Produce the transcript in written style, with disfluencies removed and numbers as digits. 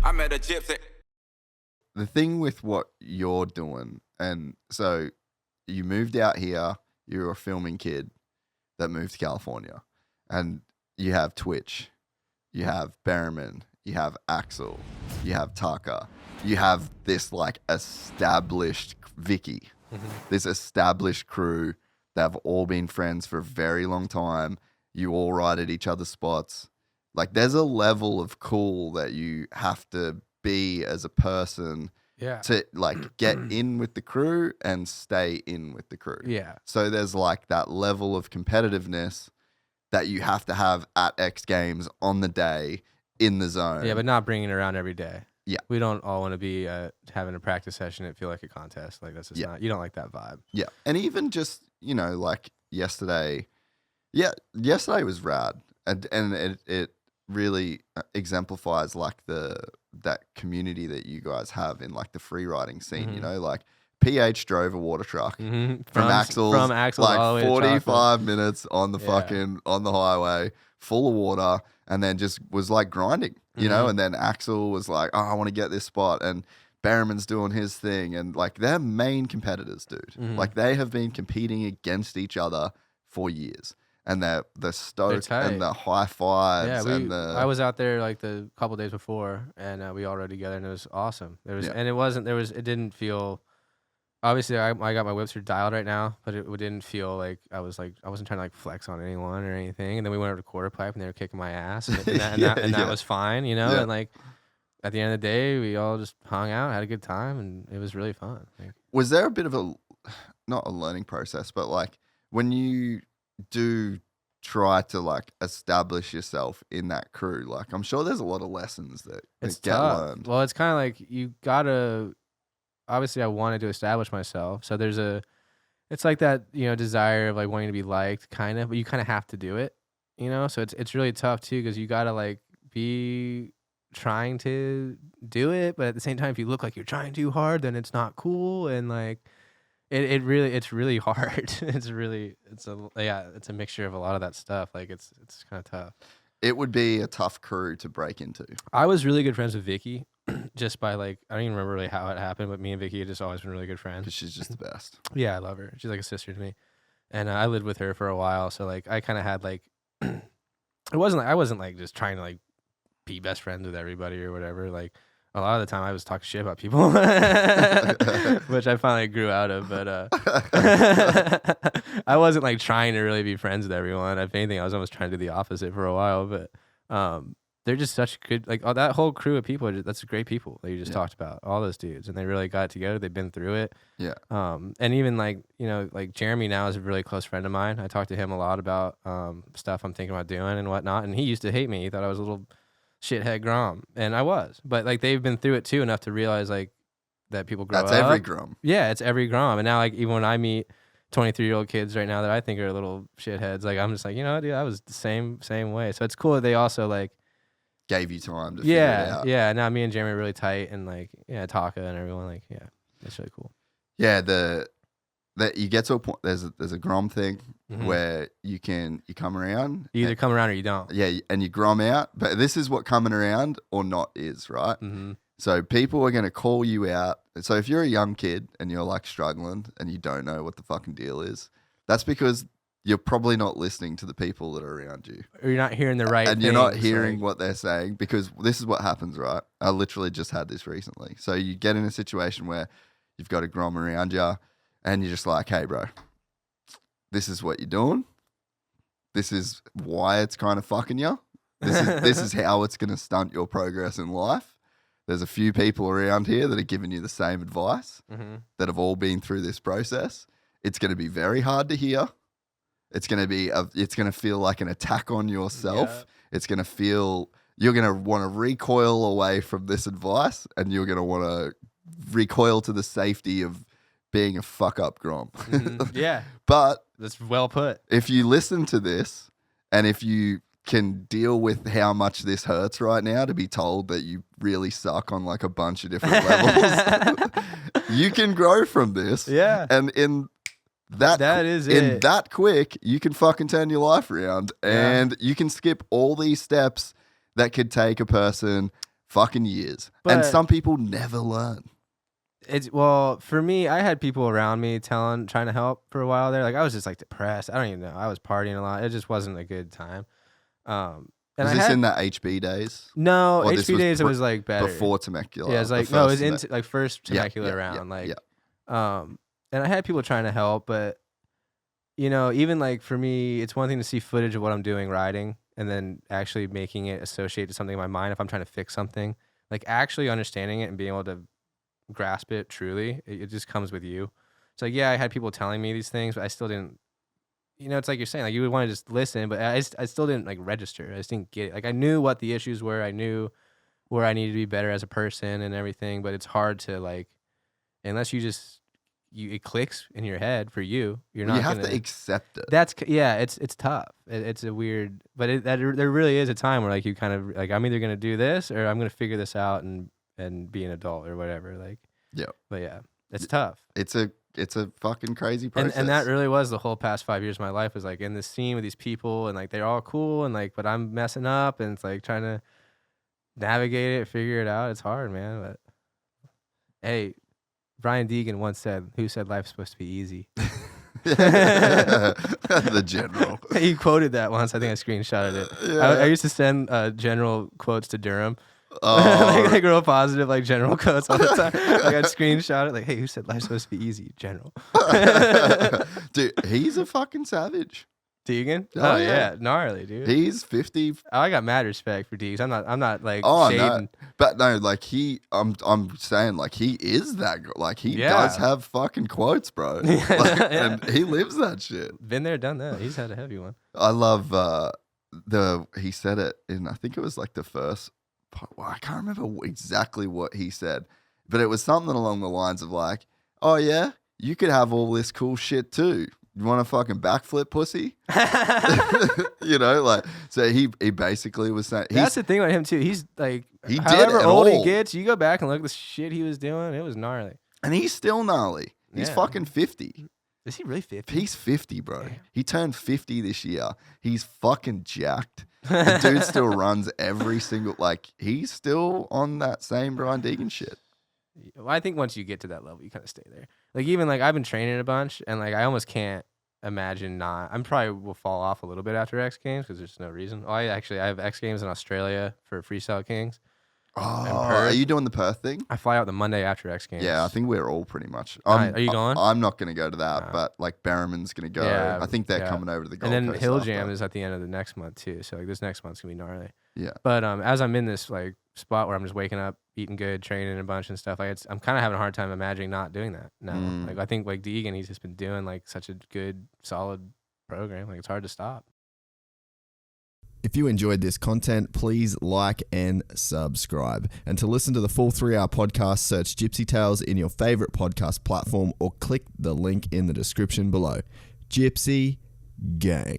I met a gypsy. The thing with what you're doing, and so you moved out here, you're a filming kid that moved to California, and you have Twitch, you have Berriman, you have Axel, you have Tucker, you have this like established Vicky, this established crew that have all been friends for a very long time. You all ride at each other's spots. Like there's a level of cool that you have to be as a person to like get in with the crew and stay in with the crew. Yeah. So there's like that level of competitiveness that you have to have at X Games on the day in the zone. Yeah, but not bringing it around every day. Yeah. We don't all want to be having a practice session and feel like a contest. Like that's just not, you don't like that vibe. Yeah. And even just, you know, like yesterday yesterday was rad. And it really exemplifies like that community that you guys have in like the free riding scene, you know, like PH drove a water truck from Axel's like 45 minutes on the fucking on the highway full of water, and then just was like grinding, you know, and then Axel was like, oh, I want to get this spot, and Berriman's doing his thing, and like they're main competitors, dude. Like they have been competing against each other for years. And the stoke and the high fives I was out there like the couple days before, and we all rode together, and it was awesome. And it didn't feel. Obviously, I got my whipster dialed right now, but it didn't feel like I wasn't trying to like flex on anyone or anything. And then we went over to quarter pipe, and they were kicking my ass, and that was fine, you know. And like at the end of the day, we all just hung out, had a good time, and it was really fun. Like, was there a bit of not a learning process, but like when you do try to like establish yourself in that crew, like I'm sure there's a lot of lessons that get learned. Well, it's kind of like you gotta. Obviously, I wanted to establish myself, so it's like that, you know, desire of like wanting to be liked, kind of, but you kind of have to do it, you know. So it's really tough too, because you gotta like be trying to do it, but at the same time, if you look like you're trying too hard, then it's not cool, and like. It's really hard. It's a mixture of a lot of that stuff. Like it's kind of tough. It would be a tough crew to break into. I was really good friends with Vicky, just by like I don't even remember really how it happened, but me and Vicky had just always been really good friends. Because she's just the best. Yeah, I love her. She's like a sister to me, and I lived with her for a while. So like I kind of had like, I wasn't like just trying to like be best friends with everybody or whatever. Like. A lot of the time I was talking shit about people, which I finally grew out of, but I wasn't like trying to really be friends with everyone. If anything, I was almost trying to do the opposite for a while, but they're just such good, like that whole crew of people, that's great people that you just talked about, all those dudes, and they really got it together. They've been through it. Yeah. And even like, you know, like Jeremy now is a really close friend of mine. I talk to him a lot about stuff I'm thinking about doing and whatnot, and he used to hate me. He thought I was a little shithead Grom, and I was, but like they've been through it too enough to realize like that people grow up. That's every Grom. Yeah, it's every Grom, and now like even when I meet 23-year-old kids right now that I think are little shitheads, like I'm just like, you know, dude, I was the same way. So it's cool that they also like gave you time to figure it out. Yeah. Now me and Jeremy are really tight, and like Taka and everyone, like it's really cool. Yeah, that you get to a point. There's a Grom thing where you come around. You either come around or you don't. Yeah, and you Grom out. But this is what coming around or not is, right? So people are going to call you out. So if you're a young kid and you're like struggling and you don't know what the fucking deal is, that's because you're probably not listening to the people that are around you. Or you're not hearing the right and things, you're not hearing what they're saying, because this is what happens, right? I literally just had this recently. So you get in a situation where you've got a Grom around you, and you're just like, hey, bro, this is what you're doing. This is why it's kind of fucking you. This is how it's going to stunt your progress in life. There's a few people around here that are giving you the same advice that have all been through this process. It's going to be very hard to hear. It's going to feel like an attack on yourself. Yeah. It's going to feel, you're going to want to recoil away from this advice, and you're going to want to recoil to the safety of being a fuck up Grom. Yeah. But that's well put. If you listen to this, and if you can deal with how much this hurts right now to be told that you really suck on like a bunch of different levels, you can grow from this. Yeah. And in that quick, you can fucking turn your life around, and you can skip all these steps that could take a person fucking years. But and some people never learn. Well, for me, I had people around me trying to help for a while there. Like I was just like depressed. I don't even know. I was partying a lot. It just wasn't a good time. And Was this in the HB days? No, Or this HB was days it was like better. Before Temecula. Yeah, it was like no, it was into like first Temecula round. Yeah. And I had people trying to help, but you know, even like for me, it's one thing to see footage of what I'm doing riding and then actually making it associate to something in my mind if I'm trying to fix something. Like actually understanding it and being able to grasp it truly, it just comes with you. It's like, yeah, I had people telling me these things, but I still didn't, you know, it's like you're saying, like you would want to just listen, but I still didn't like register. I just didn't get it. Like I knew what the issues were. I knew where I needed to be better as a person and everything, but it's hard to like, unless you just, it clicks in your head for you. You're not. You have to accept it. It's tough. It's a weird, but there really is a time where like you kind of like I'm either gonna do this or I'm gonna figure this out and be an adult or whatever. Like yeah, but yeah, it's tough. It's a fucking crazy process. And that really was the whole past 5 years of my life was like in this scene with these people and like they're all cool and like but I'm messing up and it's like trying to navigate it, figure it out. It's hard, man. But hey. Brian Deegan once said, "Who said life's supposed to be easy?" The general. He quoted that once. I think I screenshotted it. Yeah. I used to send general quotes to Durham. Oh. like real positive, like general quotes all the time. Like I'd screenshot it, like, "Hey, who said life's supposed to be easy?" General. Dude, he's a fucking savage. Deegan? Oh, yeah, gnarly, dude. He's 50. I got mad respect for Deegs. I'm not like Oh shading. no, but no, like I'm saying like he is that. Like he does have fucking quotes, bro. Like, and he lives that shit. Been there, done that. He's had a heavy one. I love he said it in I think it was like the first. Well, I can't remember exactly what he said, but it was something along the lines of like, "Oh yeah, you could have all this cool shit too. You want a fucking backflip, pussy?" You know, like, so he basically was saying that's the thing about him too. He's like, he however did old all. he gets, you go back and look at the shit he was doing. It was gnarly, and he's still gnarly. He's fucking 50. Is he really 50? He's 50, bro. Damn. He turned 50 this year. He's fucking jacked. The dude still runs every single like. He's still on that same Brian Deegan shit. Well, I think once you get to that level, you kind of stay there. Like even like I've been training a bunch, and like I almost can't imagine not. I'm probably will fall off a little bit after X Games because there's no reason. Oh, I have X Games in Australia for Freestyle Kings. Oh, are you doing the Perth thing? I fly out the Monday after X Games. Yeah, I think we're all pretty much. Are you going? I'm not going to go to that, but like Berriman's going to go. Yeah, I think they're coming over to the Gold And then Coast Hill after. Jam is at the end of the next month too. So like this next month's gonna be gnarly. Yeah. But as I'm in this like spot where I'm just waking up, eating good, training a bunch and stuff, like I'm kind of having a hard time imagining not doing that now. Like I think like Deegan, he's just been doing like such a good, solid program. Like it's hard to stop. If you enjoyed this content, please like and subscribe. And to listen to the full 3-hour podcast, search Gypsy Tales in your favorite podcast platform or click the link in the description below. Gypsy Gang.